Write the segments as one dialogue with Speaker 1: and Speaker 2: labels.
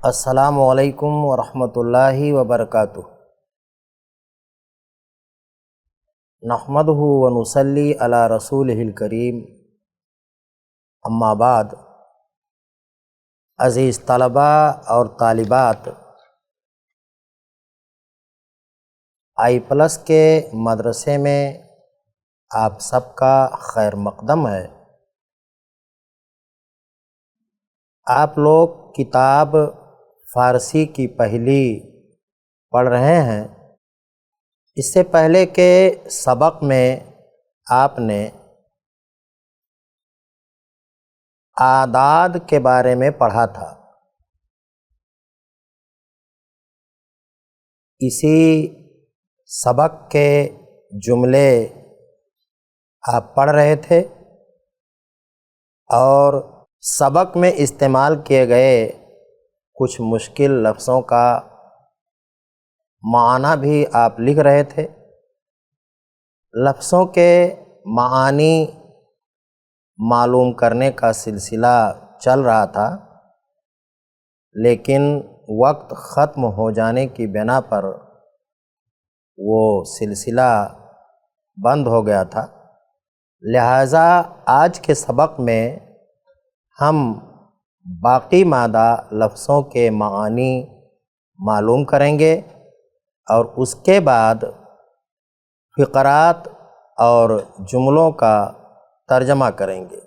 Speaker 1: अस्सलामु अलैकुम वरहमतुल्लाहि वबरकातुहू। नहमदुहु व नुसल्ली अला रसूलिहिल करीम। अम्मा बाद। अज़ीज़ तलबा और तालिबात, आई+ के मदरसे में आप सबका खैर मक़दम है। आप लोग किताब फ़ारसी की पहली पढ़ रहे हैं। इससे पहले के सबक में आपने आदाद के बारे में पढ़ा था। इसी सबक के जुमले आप पढ़ रहे थे और सबक में इस्तेमाल किए गए कुछ मुश्किल लफ्ज़ों का माना भी आप लिख रहे थे। लफ्ज़ों के मानी मालूम करने का सिलसिला चल रहा था, लेकिन वक्त ख़त्म हो जाने की बिना पर वो सिलसिला बंद हो गया था। लिहाजा आज के सबक में हम बाकी मादा लफ्ज़ों के मानी मालूम करेंगे और उसके बाद फ़िक़रात और जुमलों का तर्जमा करेंगे।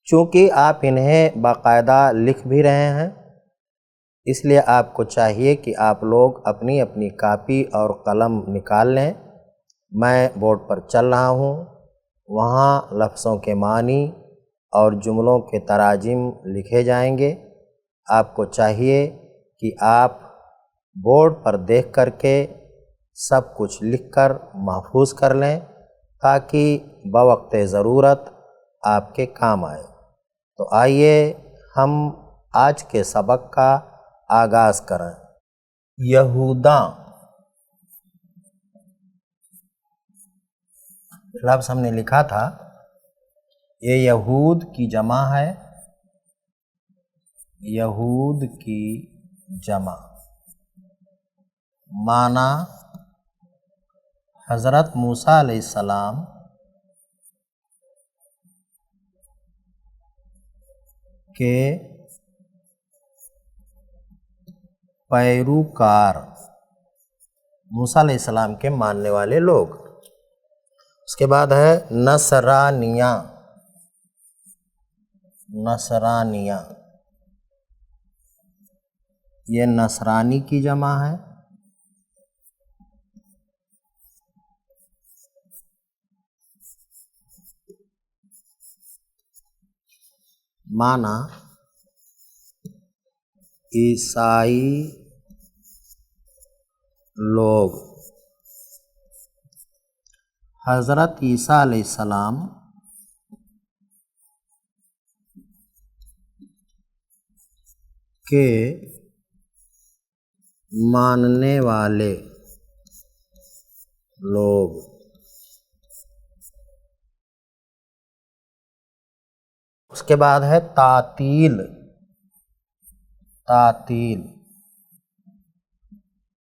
Speaker 1: चूँकि आप इन्हें बाकायदा लिख भी रहे हैं, इसलिए आपको चाहिए कि आप लोग अपनी अपनी कापी और कलम निकाल लें। मैं बोर्ड पर चल रहा हूँ, वहाँ लफ्ज़ों के मानी और जुमलों के तराजिम लिखे जाएंगे। आपको चाहिए कि आप बोर्ड पर देख करके सब कुछ लिखकर महफूज कर लें, ताकि बवक़्त ज़रूरत आपके काम आए। तो आइए हम आज के सबक का आगाज़ करें। यहूदा लफ्ज़ हमने लिखा था, ये यहूद की जमा है। यहूद की जमा माना हज़रत मूसा अलैहिस्सलाम के पैरोकार, मूसा अलैहिस्सलाम के मानने वाले लोग। उसके बाद है नसरानिया। नसरानिया ये नसरानी की जमा है। माना ईसाई लोग। हज़रत ईसा अलैहिस्सलाम के मानने वाले लोग। उसके बाद है तातील। तातील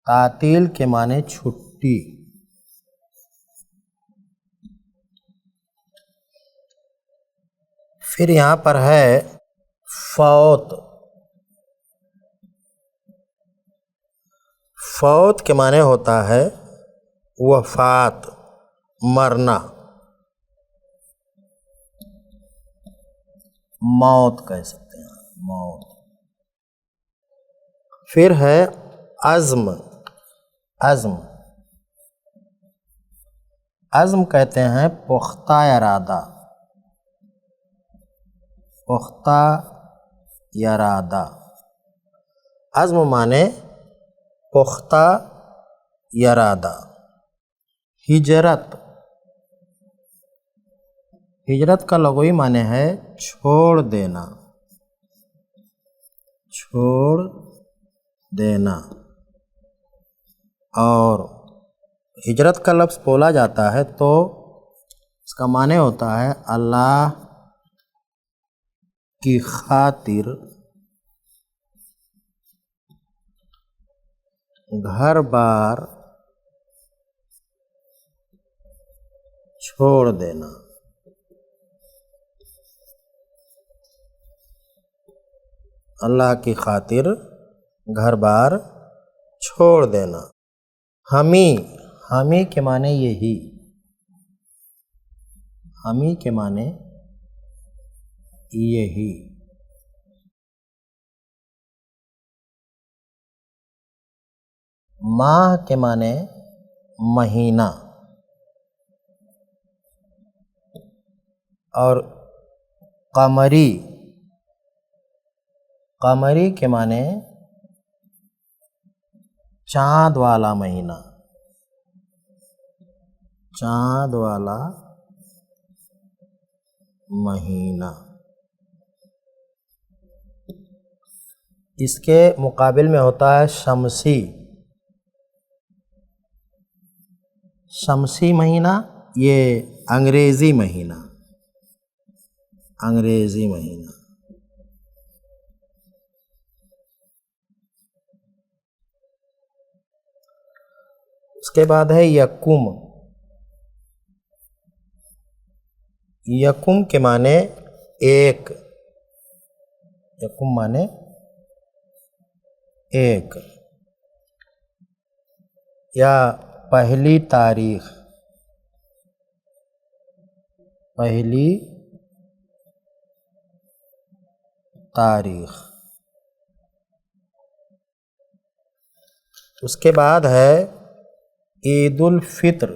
Speaker 1: तातील के माने छुट्टी। फिर यहाँ पर है फौत। फौत के माने होता है वफ़ात, मरना, मौत कह सकते हैं, मौत। फिर है अज़्म। अज़्म अज़्म कहते हैं पुख्ता इरादा। पुख्ता इरादा। अज़्म माने पुख्ता इरादा। हिजरत। हिजरत का लग़वी माने है छोड़ देना। छोड़ देना। और हिजरत का लफ्ज़ बोला जाता है तो इसका माने होता है अल्लाह की खातिर घर बार छोड़ देना। अल्लाह की खातिर घर बार छोड़ देना। हमी, हमी के माने यही, हमी के माने यही। माह के माने महीना, और कमरी, कमरी के माने चाँद वाला महीना, चाँद वाला महीना। इसके मुकाबिल में होता है शमसी। शमसी महीना ये अंग्रेज़ी महीना, अंग्रेज़ी महीना। उसके बाद है यकुम। यकुम के माने एक, यकुम माने एक, या पहली तारीख, पहली तारीख। उसके बाद है ईद उल फित्र।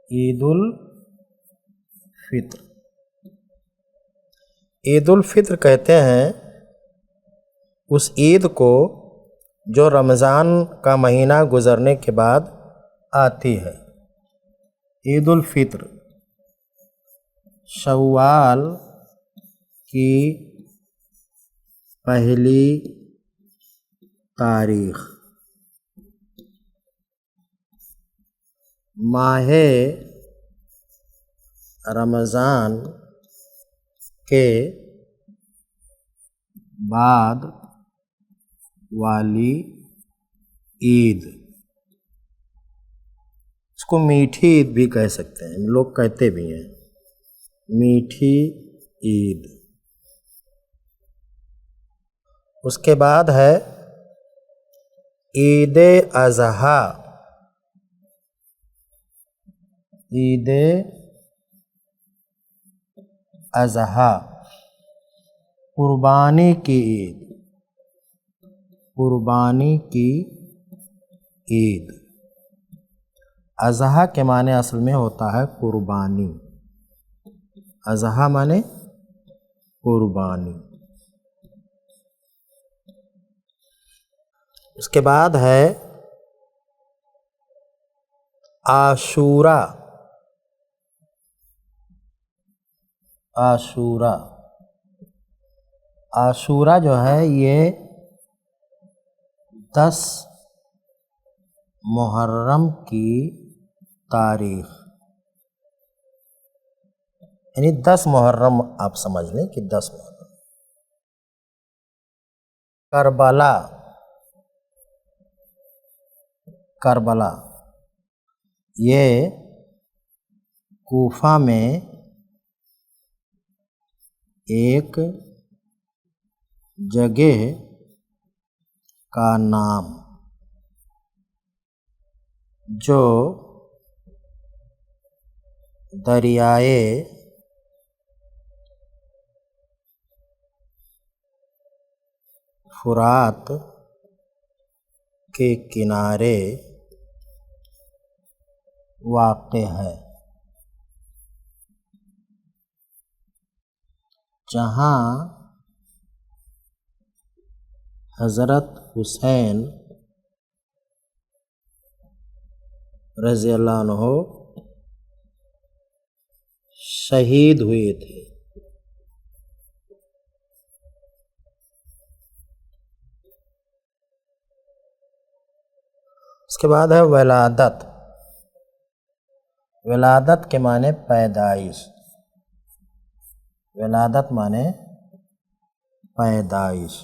Speaker 1: ईद उल फित्र, ईद उल फित्र कहते हैं उस ईद को जो रमज़ान का महीना गुज़रने के बाद आती है। ईद उल फित्र शव्वाल की पहली तारीख, माहे रमज़ान के बाद वाली ईद। इसको मीठी ईद भी कह सकते हैं, लोग कहते भी हैं मीठी ईद। उसके बाद है ईद अज़हा। ईद अज़हा कुर्बानी की ईद, कुर्बानी की ईद। अज़हा के माने असल में होता है कुर्बानी, अज़हा माने कुर्बानी। उसके बाद है आशूरा। आशूरा, आशूरा जो है ये 10 मुहर्रम की तारीख, यानी 10 मुहर्रम आप समझ लें कि 10 मुहर्रम। करबला, करबला ये कूफा में एक जगह का नाम जो दरियाए फुरात के किनारे वाक़े है, जहाँ हज़रत हुसैन रज़ियल्लाहु अन्हु शहीद हुए थे। उसके बाद है विलादत। विलादत के माने पैदाइश, विलादत माने पैदाइश।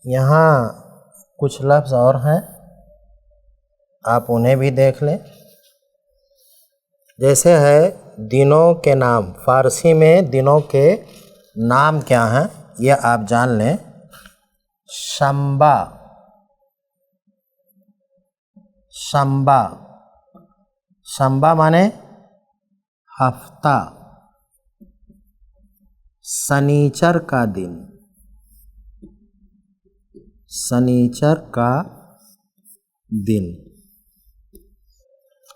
Speaker 1: यहाँ कुछ लफ्ज़ और हैं, आप उन्हें भी देख लें। जैसे है दिनों के नाम, फ़ारसी में दिनों के नाम क्या हैं ये आप जान लें। शंबा, शंबा, शंबा माने हफ्ता, शनीचर का दिन, शनीचर का दिन।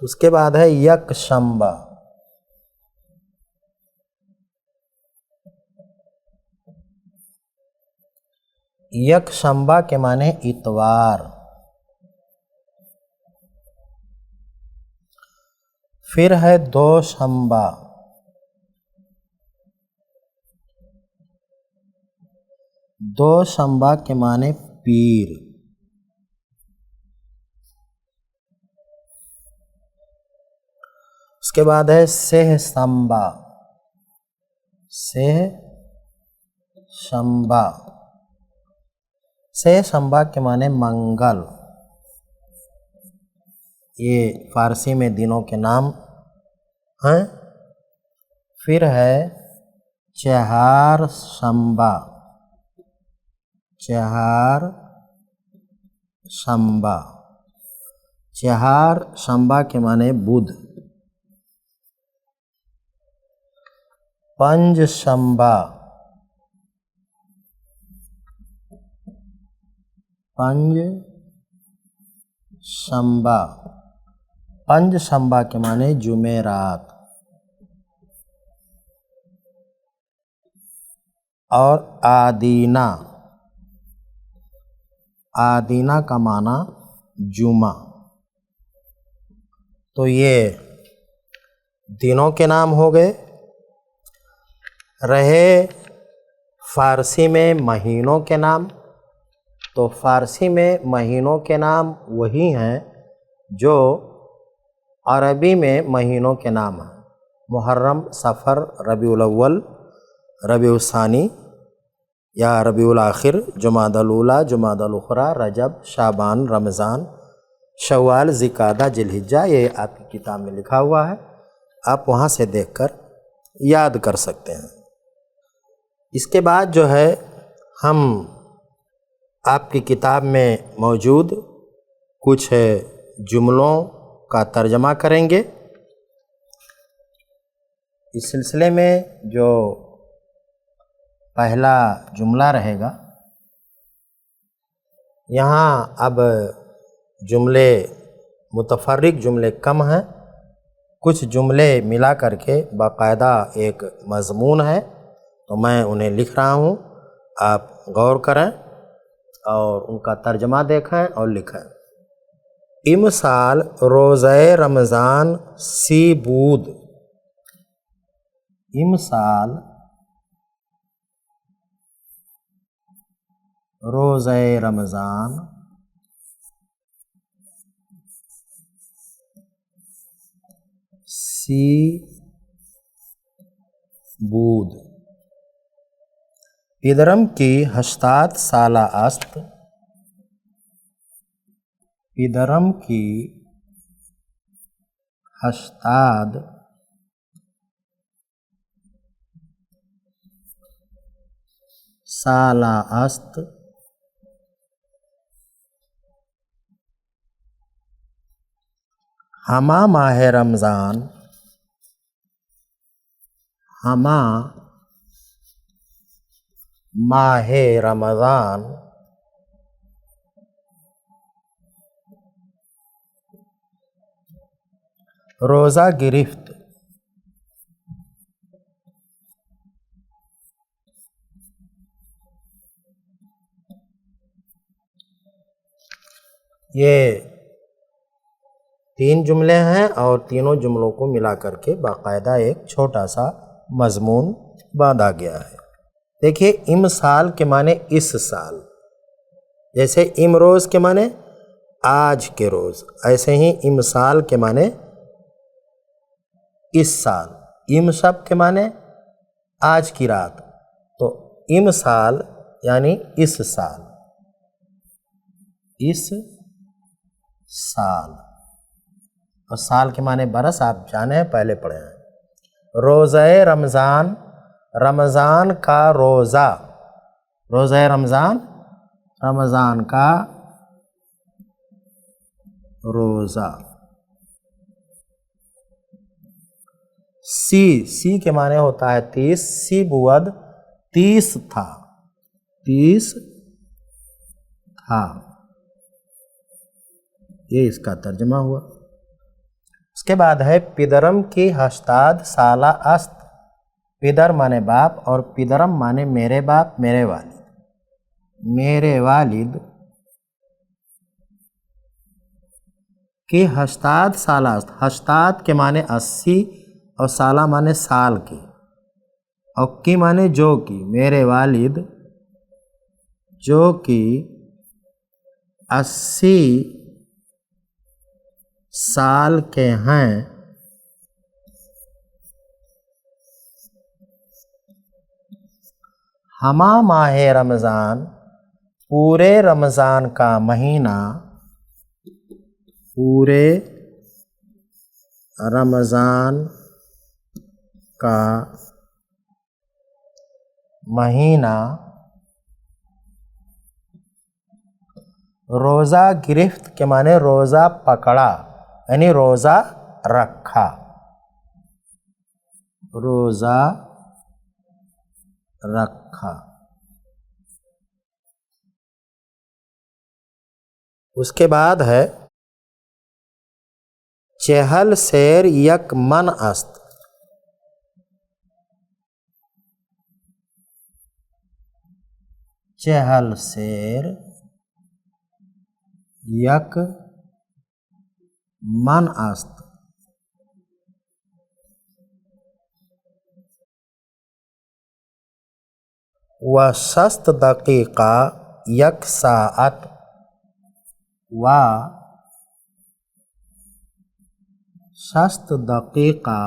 Speaker 1: उसके बाद है यकशंबा, यकशंबा के माने इतवार। फिर है दोशंबा, दोशंबा के माने पीर। उसके बाद है सेहशंबा, सेहशंबा, सेहशंबा के माने मंगल। ये फारसी में दिनों के नाम हैं। फिर है चहारशंबा, चहारशंबा, चहारशंबा के माने बुध। पंजशंबा, पंजशंबा, पंजशंबा के माने जुमेरात। और आदीना, आदीना का माना जुमा। तो ये दिनों के नाम हो गए। रहे फारसी में महीनों के नाम, तो फारसी में महीनों के नाम वही हैं जो अरबी में महीनों के नाम हैं। मुहर्रम, सफ़र, रबीउल अव्वल, रबीउल सानी या रबीउल आखिर, जुमादल ऊला, जुमादल उखरा, रजब, शाबान, रमज़ान, शव्वाल, ज़िकादा, जिलहिज्जा, ये आपकी किताब में लिखा हुआ है। आप वहाँ से देखकर याद कर सकते हैं। इसके बाद जो है हम आपकी किताब में मौजूद कुछ जुमलों का तर्जमा करेंगे। इस सिलसिले में जो पहला जुमला रहेगा, यहाँ अब जुमले मुतफर्रिक जुमले कम हैं, कुछ जुमले मिला करके बाकायदा एक मज़मून है, तो मैं उन्हें लिख रहा हूँ। आप गौर करें और उनका तर्जमा देखें और लिखें। इमसाल रोज़े रमज़ान सी बूद, इमसाल रोज़े रमज़ान सी बूद। पिदरम की हश्तात साला अस्त, पिदरम की हश्ताद साला अस्त, हमा माह रमज़ान, हमा माहे रमज़ान रोज़ा गिरफ्त, ये तीन जुमले हैं और तीनों जुमलों को मिला करके बाकायदा एक छोटा सा मज़मून बांधा गया है। देखिए, इमसाल के माने इस साल, जैसे इमरोज़ के माने आज के रोज़, ऐसे ही इमसाल के माने इस साल। इम शब के माने आज की रात, तो इमसाल यानी इस साल। इस साल। और साल के माने बरस, आप जाने हैं, पहले पढ़े हैं। रोज़े रमज़ान, रमज़ान का रोज़ा, रोज़े रमज़ान, रमज़ान का रोज़ा। सी के माने होता है 30, सी बुअद 30 था, 30 था, ये इसका तर्जमा हुआ। उसके बाद है पिदरम की हस्ताद साला अस्त। पिदर माने बाप और पिदरम माने मेरे बाप, मेरे वालिद, मेरे वालिद की हस्ताद साला अस्त। हस्ताद के माने 80 और साला माने साल के, और की माने जो की, मेरे वालिद जो कि 80 साल के हैं, हमा माहे रमज़ान, पूरे रमज़ान का महीना, पूरे रमज़ान का महीना, रोज़ा गिरफ्त के माने रोज़ा पकड़ा, यानी रोज़ा रखा, रोज़ा रखा। उसके बाद है चहल शेर यक मन अस्त। चहल शेर यक मन अस्त। व शस्त दकीका यक साअत, व शस्त दकीका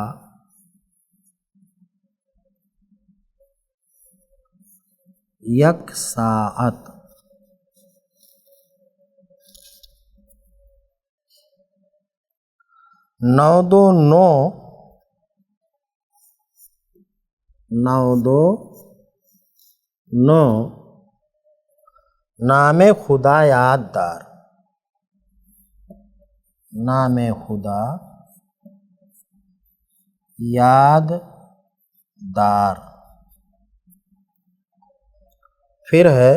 Speaker 1: यक साअत। 9 दो 9, 9 दो 9, नामे खुदा याददार, नामे खुदा याददार। फिर है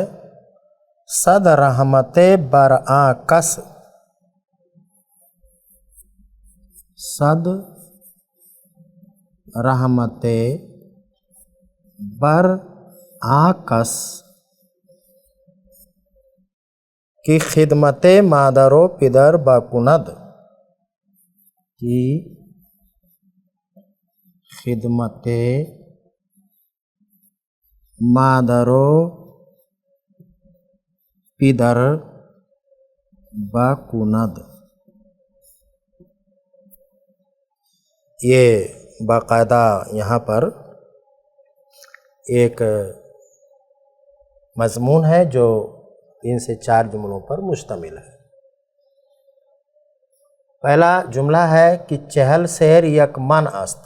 Speaker 1: सद रहमते बर आकस, सद रहमते बर आकस की खिदमते मादरो पिदर बकुनद, की खिदमते मादरो पिदर बकुनद। ये बाकायदा यहाँ पर एक मज़मून है जो 3 से 4 जुमलों पर मुश्तमिल है। पहला जुमला है कि चहल शेर यक मन अस्त।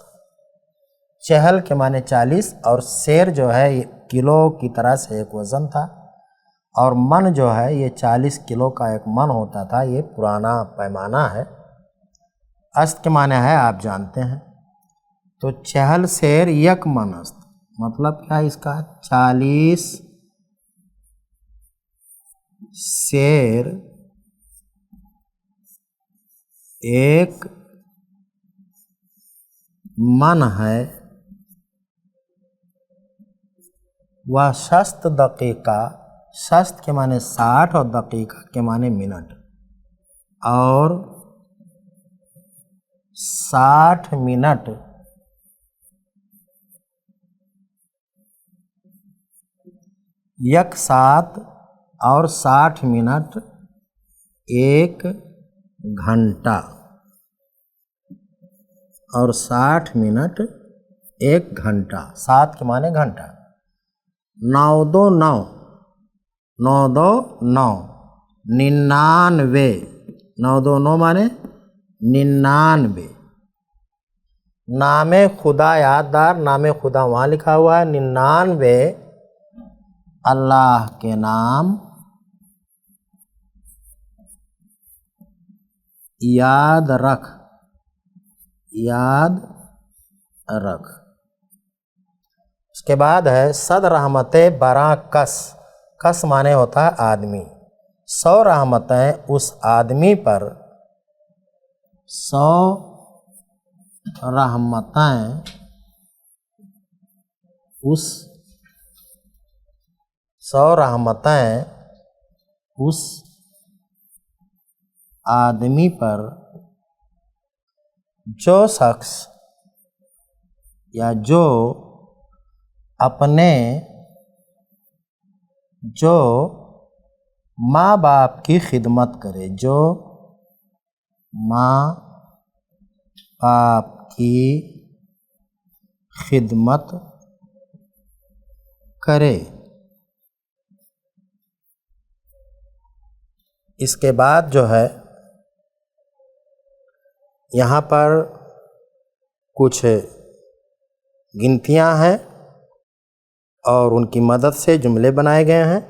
Speaker 1: चहल के माने 40 और शेर जो है किलो की तरह से एक वज़न था, और मन जो है ये 40 किलो का एक मन होता था, ये पुराना पैमाना है। अस्त के माने है आप जानते हैं। तो चहल शेर यक मन अस्त मतलब क्या इसका, 40 शेर एक मन है। वह शस्त दकीका, शस्त के माने 60 और दकीका के माने मिनट, और 60 मिनट यक साथ और 60 मिनट एक घंटा, और 60 मिनट एक घंटा, 7 के माने घंटा। 9 दो 9, 9 दो 9, 99, 929 माने 99। नामे खुदा याददार, नामे खुदा वहाँ लिखा हुआ है, 99 अल्लाह के नाम याद रख, याद रख। उसके बाद है सद रहमते बरा कस, कस माने होता है आदमी। 100 रहमतें उस आदमी पर, 100 रहमतें उस, 100 रहमतें उस आदमी पर जो शख्स या जो अपने, जो माँ बाप की खिदमत करे, जो माँ बाप की खिदमत करे। इसके बाद जो है यहाँ पर कुछ गिनतियाँ हैं और उनकी मदद से जुमले बनाए गए हैं।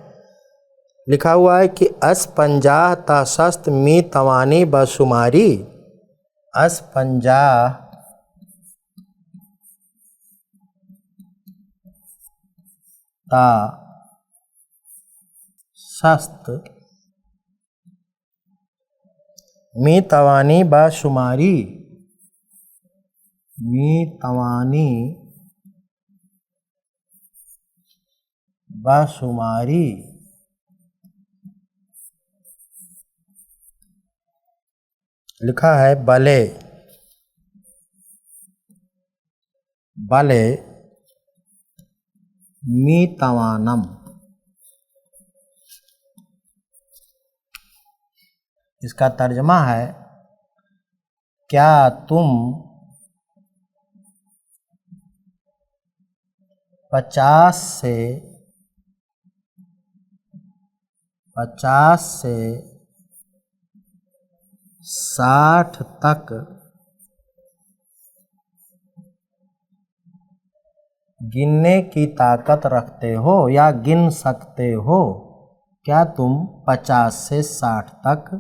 Speaker 1: लिखा हुआ है कि अस पंजाह ता शस्त मी तवानी बशुमारी, अस पंजाह ता शस्त मी तवानी बशुमारी, मी तवानी बशुमारी। लिखा है बले, बले मी तवानम। इसका तर्जमा है क्या तुम 50 से 60 तक गिनने की ताकत रखते हो या गिन सकते हो। क्या तुम 50 से 60 तक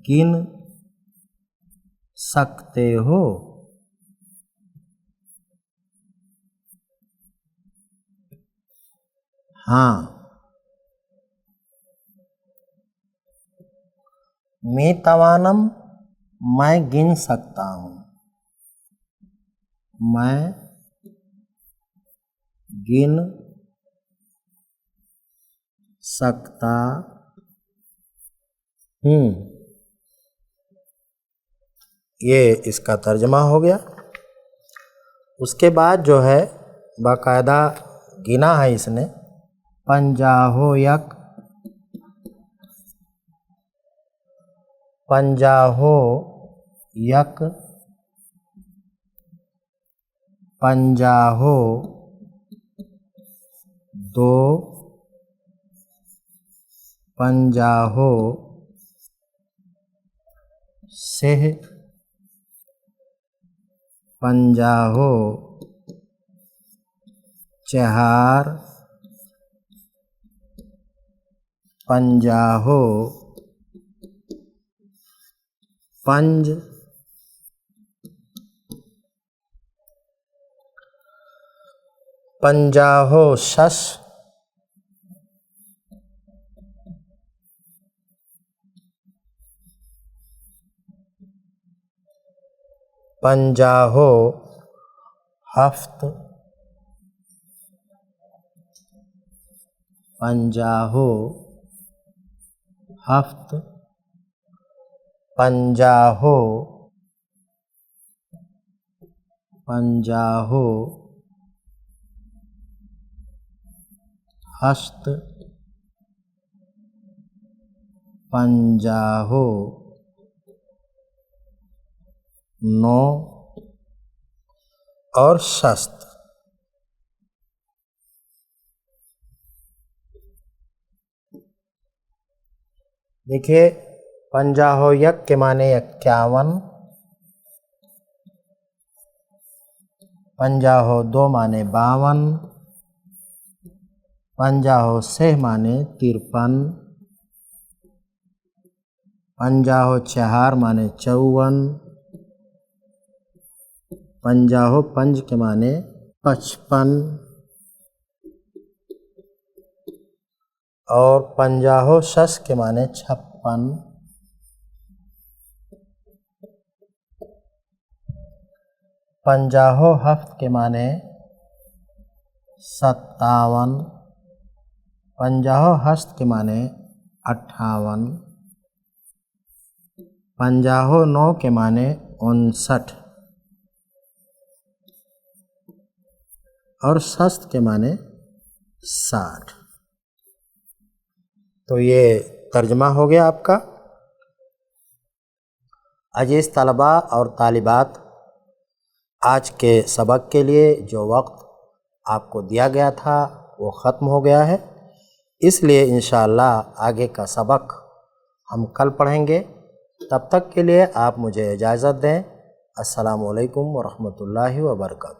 Speaker 1: गिन सकते हो। हाँ। मी तवानम, मैं गिन सकता हूँ, मैं गिन सकता हूँ। ये इसका तर्जमा हो गया। उसके बाद जो है बाकायदा गिना है इसने, पंजाहो यक, पंजाहो यक, पंजाहो दो, पंजाहो सेह, पंजाहो चहार, पंजाहो पंज, पंजाहो शश, पंजाहो हफ्त, पंजाहो हफ्त, पंजाहो, पंजाहो हस्त, पंजाहो नौ और शस्त। देखिए, पंजाहो यक के माने 51, पंजाहो दो माने 52, पंजाहो सेह माने 53, पंजाहो चहार माने 54, पंजाहो पंज के माने 55 और पंजाहो शस के माने 56, पंजाहो हफ्त के माने 57, पंजाहो हस्त के माने 58, पंजाहो नौ के माने 59 और शस्त के माने 60। तो ये तर्जमा हो गया आपका। अजीज़ तलबा और तालिबात, आज के सबक के लिए जो वक्त आपको दिया गया था वो ख़त्म हो गया है, इसलिए इंशाअल्लाह आगे का सबक हम कल पढ़ेंगे। तब तक के लिए आप मुझे इजाज़त दें। अस्सलामु अलैकुम व रहमतुल्लाहि व बरकातहू।